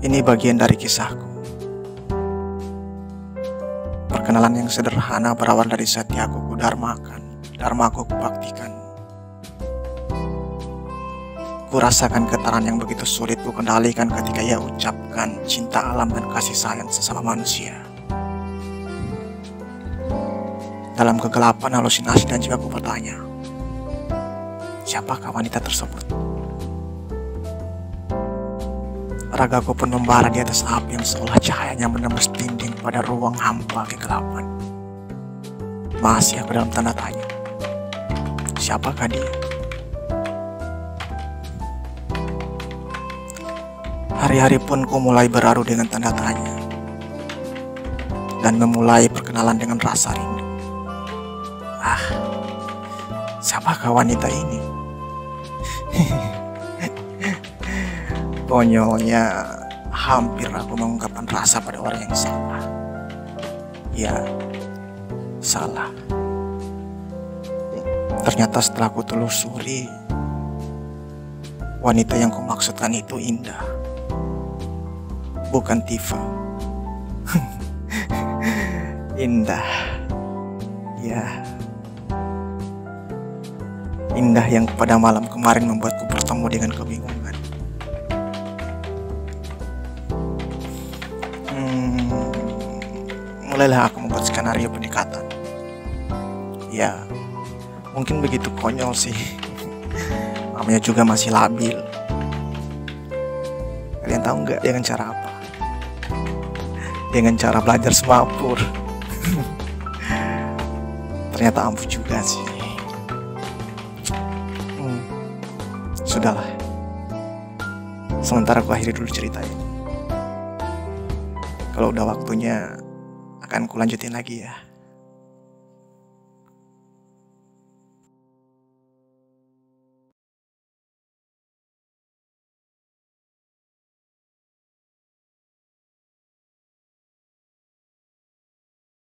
Ini bagian dari kisahku. Perkenalan yang sederhana berawal dari setiaku kudarmakan, dharmaku kubaktikan. Kurasakan getaran yang begitu sulit ku kendalikan ketika ia ucapkan cinta alam dan kasih sayang sesama manusia. Dalam kegelapan halusinasi dan juga ku bertanya, siapakah wanita tersebut? Ragaku pun membara di atas api yang seolah cahayanya menembus dinding pada ruang hampa kegelapan. Masih aku dalam tanda tanya, siapakah dia? Hari-hari pun ku mulai beradu dengan tanda tanya dan memulai perkenalan dengan rasa rindu. Siapakah wanita ini? Konyolnya, hampir aku mengungkapkan rasa pada orang yang salah. Ya, salah. Ternyata setelah ku telusuri, wanita yang kumaksudkan itu Indah, bukan Tifa. Indah, ya, Indah yang pada malam kemarin membuatku bertemu dengan kebingungan. Mulailah aku membuat skenario pendekatan. Ya, mungkin begitu konyol sih. Namanya juga masih labil. Kalian tahu nggak dengan cara apa? Dengan cara belajar semapur. Ternyata ampuh juga sih. Sudahlah. Sementara aku akhiri dulu cerita ini. Kalau udah waktunya, akan kulanjutin lagi ya.